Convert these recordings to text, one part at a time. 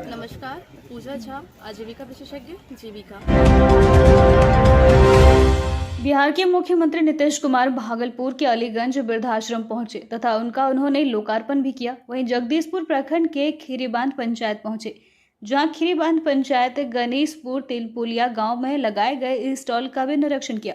नमस्कार, पूजा झा, आजीविका विशेषज्ञ, जीविका। बिहार के मुख्यमंत्री नीतीश कुमार भागलपुर के अलीगंज वृद्धाश्रम पहुंचे तथा उन्होंने लोकार्पण भी किया। वहीं जगदीशपुर प्रखंड के खीरीबांध पंचायत पहुंचे, जहां खीरीबांध पंचायत गणेशपुर तिलपुलिया गांव में लगाए गए स्टॉल का भी निरीक्षण किया।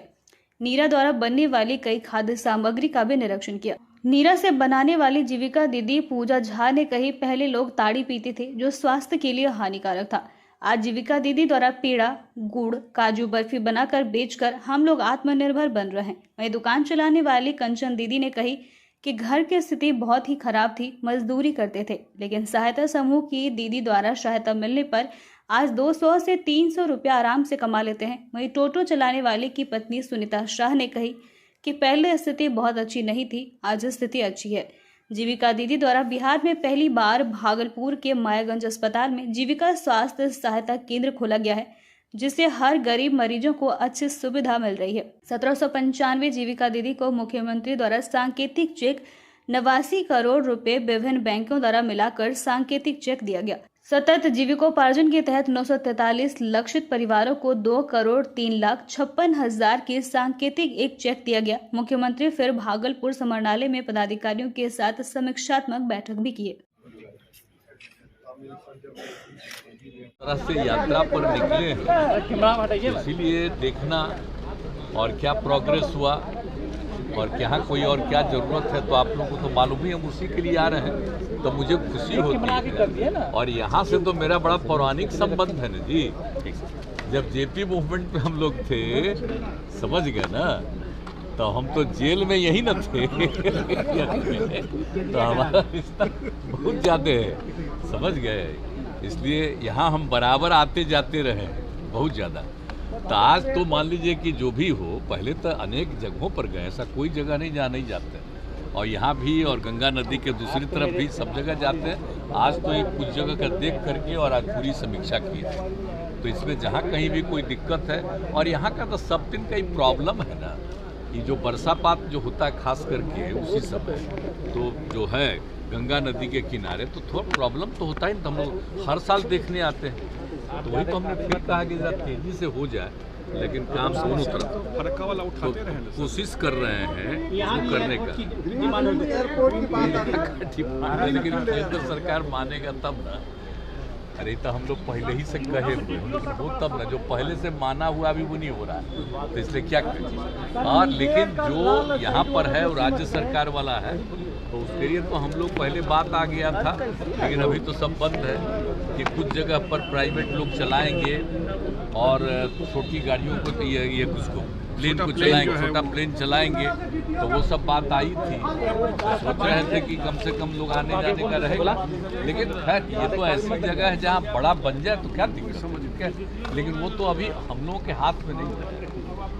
नीरा द्वारा बनने वाली कई खाद्य सामग्री का भी निरीक्षण किया। नीरा से बनाने वाली जीविका दीदी पूजा झा ने कही, पहले लोग ताड़ी पीते थे जो स्वास्थ्य के लिए हानिकारक था। आज जीविका दीदी द्वारा पेड़ा, गुड़, काजू बर्फी बनाकर बेचकर हम लोग आत्मनिर्भर बन रहे हैं। वहीं दुकान चलाने वाली कंचन दीदी ने कही कि घर की स्थिति बहुत ही खराब थी, मजदूरी करते थे, लेकिन सहायता समूह की दीदी द्वारा सहायता मिलने पर आज 200 से 300 रुपया आराम से कमा लेते हैं। वहीं टोटो चलाने वाले की पत्नी सुनीता शाह ने कही कि पहले स्थिति बहुत अच्छी नहीं थी, आज स्थिति अच्छी है। जीविका दीदी द्वारा बिहार में पहली बार भागलपुर के मायागंज अस्पताल में जीविका स्वास्थ्य सहायता केंद्र खोला गया है, जिससे हर गरीब मरीजों को अच्छी सुविधा मिल रही है। 1795 जीविका दीदी को मुख्यमंत्री द्वारा सांकेतिक चेक 89 करोड़ रुपए विभिन्न बैंकों द्वारा मिलाकर सांकेतिक चेक दिया गया। सतत जीविकोपार्जन के तहत 943 लक्षित परिवारों को 2,03,56,000 की सांकेतिक एक चेक दिया गया। मुख्यमंत्री फिर भागलपुर समरणालय में पदाधिकारियों के साथ समीक्षात्मक बैठक भी किए। तरह से यात्रा पर निकले हैं, इसीलिए देखना और क्या प्रोग्रेस हुआ और क्या कोई और क्या जरूरत है, तो आप लोगों को तो मालूम ही, हम उसी के लिए आ रहे हैं। तो मुझे खुशी होती है और यहाँ से तो मेरा बड़ा पौराणिक संबंध है ना जी। जब जेपी मूवमेंट में हम लोग थे, समझ गए ना, तो हम तो जेल में यही न थे तो हमारा रिश्ता बहुत ज़्यादा है, समझ गए। इसलिए यहाँ हम बराबर आते जाते रहे बहुत ज़्यादा। तो आज तो मान लीजिए कि जो भी हो, पहले तो अनेक जगहों पर गए, ऐसा कोई जगह नहीं जहाँ नहीं जाते, और यहाँ भी और गंगा नदी के दूसरी तरफ भी सब जगह जाते हैं। आज तो एक कुछ जगह का देख करके और आज पूरी समीक्षा की है, तो इसमें जहाँ कहीं भी कोई दिक्कत है, और यहाँ का तो सब दिन का ही प्रॉब्लम है ना, ये जो बरसापात जो होता है खास करके उसी समय, तो जो है गंगा नदी के किनारे तो थोड़ा प्रॉब्लम तो होता ही, तो हम लोग हर साल देखने आते हैं। तो वही तो हमने फिर कहा कि ज़रा तेजी से हो जाए, लेकिन काम दोनों तरफ फरक्का वाला उठाते रहे, कोशिश कर रहे हैं वो करने का। लेकिन केंद्र सरकार मानेगा तब ना। अरे तो हम लोग पहले ही से कहे हुए, वो तब ना, जो पहले से माना हुआ अभी वो नहीं हो रहा है, तो इसलिए क्या करें। और लेकिन जो यहाँ पर है वो राज्य सरकार वाला है, तो उसके लिए तो हम लोग पहले बात आ गया था, लेकिन अभी तो सब बंद है कि कुछ जगह पर प्राइवेट लोग चलाएंगे और छोटी गाड़ियों को ये उसको प्लेन को चलाएंगे, छोटा प्लेन चलाएंगे, तो वो सब बात आई थी। सोच रहे थे कि कम से कम लोग आने जाने का रहेगा, लेकिन खैर ये तो ऐसी जगह है जहाँ बड़ा बन जाए तो क्या दिक्कत है, लेकिन वो तो अभी हम लोगों के हाथ में नहीं है।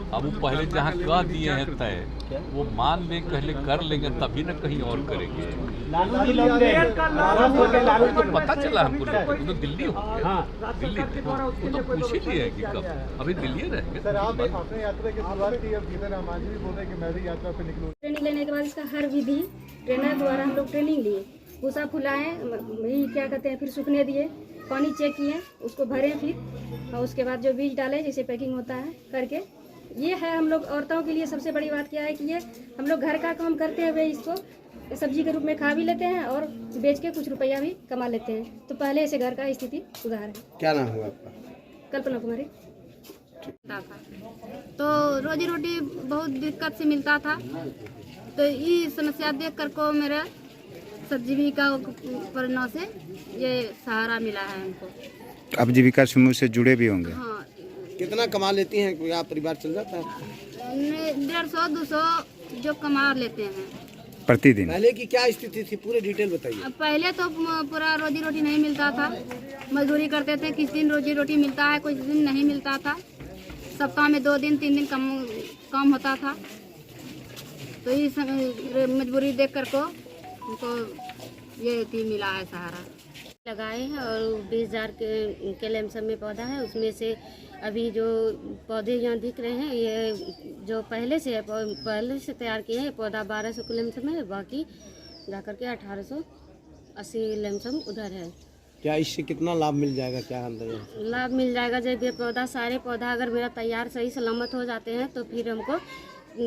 अब वो पहले जहाँ कह दिए हैं तय, वो मान लें, पहले कर लेंगे, तभी न कहीं और करेंगे। तो पता चला हमको, तो दिल्ली हो गया, दिल्ली वो तो पूछ ही लिए कि कब, अभी दिल्ली रहेंगे। ट्रेनिंग लेने के बाद इसका हर विधि ट्रेनर द्वारा हम लोग ट्रेनिंग लिए, भूसा फुलाएं, क्या कहते हैं, फिर सूखने दिए, पानी चेक किए, उसको भरें, फिर और उसके बाद जो बीज डालें, जैसे पैकिंग होता है करके। ये है हम लोग औरतों के लिए सबसे बड़ी बात क्या है कि ये हम लोग घर का काम करते हुए इसको सब्जी के रूप में खा भी लेते हैं और बेच के कुछ रुपया भी कमा लेते हैं। तो पहले से घर का स्थिति सुधार है। क्या नाम हुआ आपका? कल्पना कुमारी। तो रोजी रोटी बहुत दिक्कत से मिलता था, तो ये समस्या देख कर को मेरा जीविका परिणाम से ये सहारा मिला है हमको। आप जीविका समूह से जुड़े भी होंगे? हाँ। कितना कमा लेती हैं? क्या परिवार चल जाता है? 150-200 जो कमा लेते हैं प्रतिदिन। पहले की क्या स्थिति थी, पूरे डिटेल बताइए। पहले तो पूरा रोजी रोटी नहीं मिलता था, मजदूरी करते थे, किस दिन रोजी रोटी मिलता है, कुछ दिन नहीं मिलता था, सप्ताह में 2 दिन 3 दिन कम होता था। तो इस मजबूरी देख कर को उनको ये मिला है सहारा। लगाए हैं और 20,000 के लमसम में पौधा है, उसमें से अभी जो पौधे यहाँ दिख रहे हैं ये जो पहले से तैयार किए हैं, पौधा 1200 के लमसम है, बाकी जाकर के 1880 लमसम उधर है। क्या इससे कितना लाभ मिल जाएगा, क्या अंदाजा? लाभ मिल जाएगा जब ये पौधा सारे पौधा अगर मेरा तैयार सही सलामत हो जाते हैं तो फिर हमको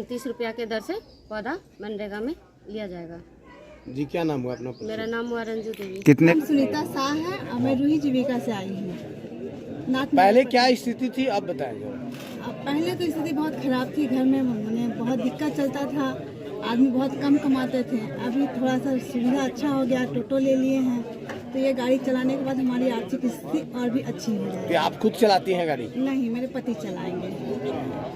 30 रुपया के दर से पौधा मनरेगा में लिया जाएगा। जी क्या नाम हुआ अपना? मेरा नाम हुआ रंजू देवी। कितने? सुनीता शाह है और मैं रूही जीविका से आई हूँ। पहले क्या स्थिति थी आप बताएंगे? पहले तो स्थिति बहुत खराब थी, घर में मैंने बहुत दिक्कत चलता था, आदमी बहुत कम कमाते थे। अभी थोड़ा सा सुविधा अच्छा हो गया, टोटो ले लिए हैं, तो ये गाड़ी चलाने के बाद हमारी आर्थिक स्थिति और भी अच्छी हो जाएगी। आप खुद चलाती हैं गाड़ी? नहीं, मेरे पति चलाएंगे।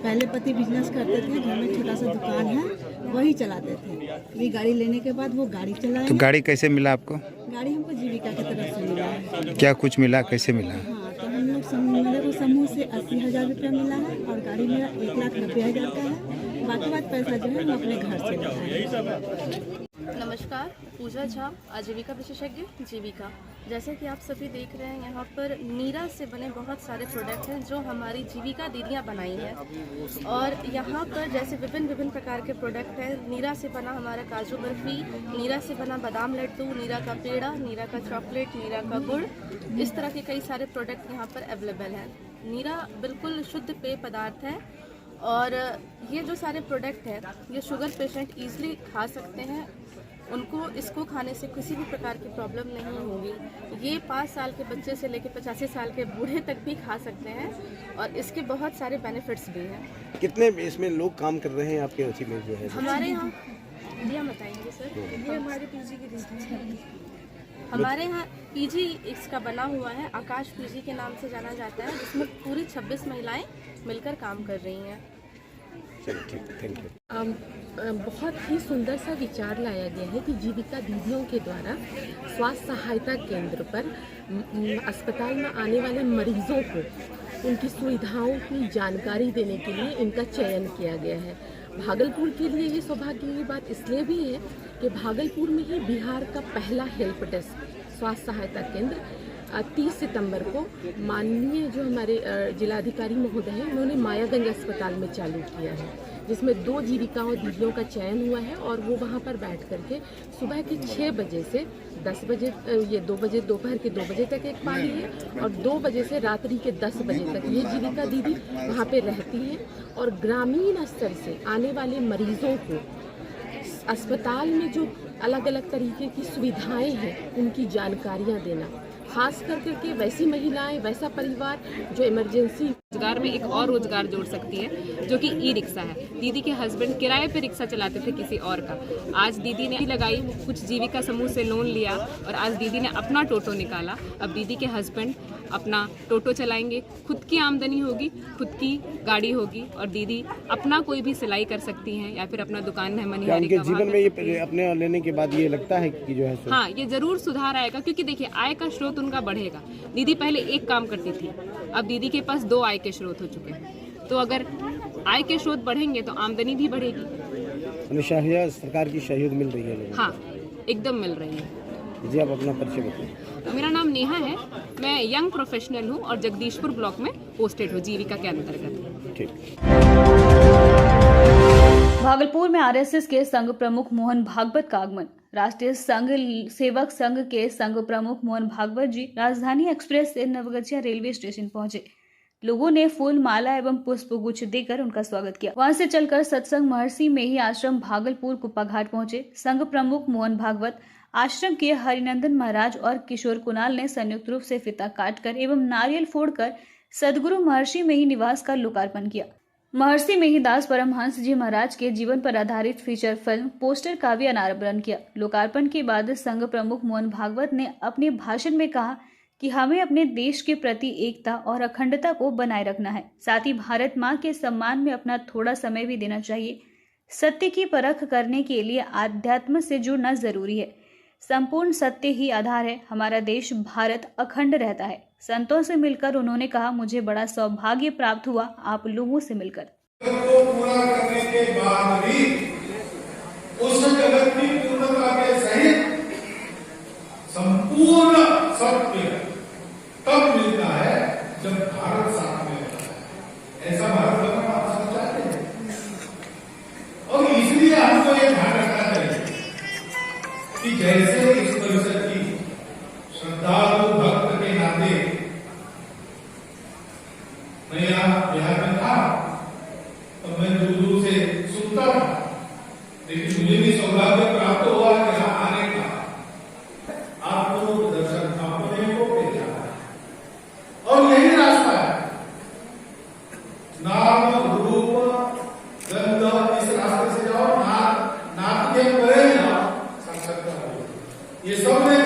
पहले पति बिजनेस करते थे, घर में छोटा सा दुकान है, वही चलाते थे। अभी गाड़ी लेने के बाद वो गाड़ी चलाएंगे। तो गाड़ी कैसे मिला आपको? गाड़ी हमको जीविका की तरफ से मिला है। क्या कुछ मिला, कैसे मिला? हाँ, तो हम लोग मेरे को समूह से 80,000 रुपया मिला है और गाड़ी मेरा 1,90,000 का है। बाकी पैसा जो है मैं अपने घर से मिला। नमस्कार, पूजा झा, आजीविका विशेषज्ञ जीविका। जैसे कि आप सभी देख रहे हैं, यहाँ पर नीरा से बने बहुत सारे प्रोडक्ट हैं जो हमारी जीविका दीदियाँ बनाई हैं। और यहाँ पर जैसे विभिन्न प्रकार के प्रोडक्ट हैं। नीरा से बना हमारा काजू बर्फी, नीरा से बना बादाम लड्डू, नीरा का पेड़ा, नीरा का चॉकलेट, नीरा का गुड़, इस तरह के कई सारे प्रोडक्ट यहाँ पर अवेलेबल हैं। नीरा बिल्कुल शुद्ध पेय पदार्थ है और ये जो सारे प्रोडक्ट हैं ये शुगर पेशेंट ईजिली खा सकते हैं। उनको इसको खाने से किसी भी प्रकार की प्रॉब्लम नहीं होगी। ये 5 साल के बच्चे से लेकर 85 साल के बूढ़े तक भी खा सकते हैं और इसके बहुत सारे बेनिफिट्स भी हैं। कितने इसमें लोग काम कर रहे हैं आपके उसी में जो है? हमारे यहाँ भैया बताएंगे सर। ये हमारे पीजी की डिस्ट्रिक्ट है। हमारे यहाँ पीजी इसका बना हुआ है, आकाश पीजी के नाम से जाना जाता है, जिसमें पूरी 26 महिलाएं मिलकर काम कर रही हैं। चलिए ठीक, थैंक यू। बहुत ही सुंदर सा विचार लाया गया है कि जीविका दीदियों के द्वारा स्वास्थ्य सहायता केंद्र पर अस्पताल में आने वाले मरीजों को उनकी सुविधाओं की जानकारी देने के लिए इनका चयन किया गया है। भागलपुर के लिए ये सौभाग्य की बात इसलिए भी है कि भागलपुर में ही बिहार का पहला हेल्प डेस्क स्वास्थ्य सहायता केंद्र 30 सितंबर को माननीय जो हमारे जिलाधिकारी महोदय हैं उन्होंने मायागंज अस्पताल में चालू किया है, जिसमें 2 जीविकाओं दीदियों का चयन हुआ है और वो वहाँ पर बैठ करके सुबह के 6 बजे से 10 बजे, ये 2 बजे दोपहर के 2 बजे तक एक पाली है और 2 बजे से रात्रि के 10 बजे तक ये जीविका दीदी वहाँ पे रहती है और ग्रामीण स्तर से आने वाले मरीजों को अस्पताल में जो अलग अलग तरीके की सुविधाएं हैं उनकी जानकारियाँ देना, खास करके वैसी महिलाएं, वैसा परिवार जो इमरजेंसी रोजगार में एक और रोजगार जोड़ सकती है, जो कि ई रिक्शा है। दीदी के हस्बैंड किराए पे रिक्शा चलाते थे किसी और का, आज दीदी ने लगाई, कुछ जीविका समूह से लोन लिया और आज दीदी ने अपना टोटो निकाला। अब दीदी के हस्बैंड अपना टोटो चलाएंगे, खुद की आमदनी होगी, खुद की गाड़ी होगी और दीदी अपना कोई भी सिलाई कर सकती हैं या फिर अपना दुकान है मनिहारी का। जीवन में ये अपने लेने के बाद ये लगता है कि जो है हाँ, ये जरूर सुधार आएगा, क्योंकि देखिए आय का स्रोत उनका बढ़ेगा। दीदी पहले एक काम करती थी, अब दीदी के पास 2 आय के स्रोत हो चुके हैं। तो अगर आय के स्रोत बढ़ेंगे तो आमदनी भी बढ़ेगी। सरकार की सहयोग मिल रही है? हाँ, एकदम मिल रही है। जी आप अपना परिचय बताइए। मेरा नाम नेहा है, मैं यंग प्रोफेशनल हूँ और जगदीशपुर ब्लॉक में पोस्टेड हूँ जीविका के अंतर्गत। ठीक। भागलपुर में आरएसएस के संघ प्रमुख मोहन भागवत का आगमन। राष्ट्रीय संघ सेवक संघ के संघ प्रमुख मोहन भागवत जी राजधानी एक्सप्रेस से नवगछिया रेलवे स्टेशन पहुंचे। लोगों ने फूल माला एवं पुष्प गुच्छ देकर उनका स्वागत किया। वहां से चलकर सत्संग महर्षि में ही आश्रम भागलपुर कुप्पा घाट पहुंचे। संघ प्रमुख मोहन भागवत आश्रम के हरिनंदन महाराज और किशोर कुणाल ने संयुक्त रूप से फीता काटकर एवं नारियल फोड़कर सदगुरु महर्षि में ही निवास का लोकार्पण किया। महर्षि मेहीदास परमहंस जी महाराज के जीवन पर आधारित फीचर फिल्म पोस्टर का भी अनावरण किया। लोकार्पण के बाद संघ प्रमुख मोहन भागवत ने अपने भाषण में कहा कि हमें अपने देश के प्रति एकता और अखंडता को बनाए रखना है, साथ ही भारत माँ के सम्मान में अपना थोड़ा समय भी देना चाहिए। सत्य की परख करने के लिए आध्यात्म से जुड़ना जरूरी है। संपूर्ण सत्य ही आधार है। हमारा देश भारत अखंड रहता है। संतों से मिलकर उन्होंने कहा, मुझे बड़ा सौभाग्य प्राप्त हुआ आप लोगों से मिलकर। को पूरा करने के बाद भी उस जगत की पूर्णता के सहित संपूर्ण सत्य तब मिलता है जब भारत साथ में रहता है। ऐसा भारत का आप चाहते हैं और इसलिए हमको ये ध्यान रखना चाहिए कि जैसे इस परिषद की श्रद्धालु भक्त सब ने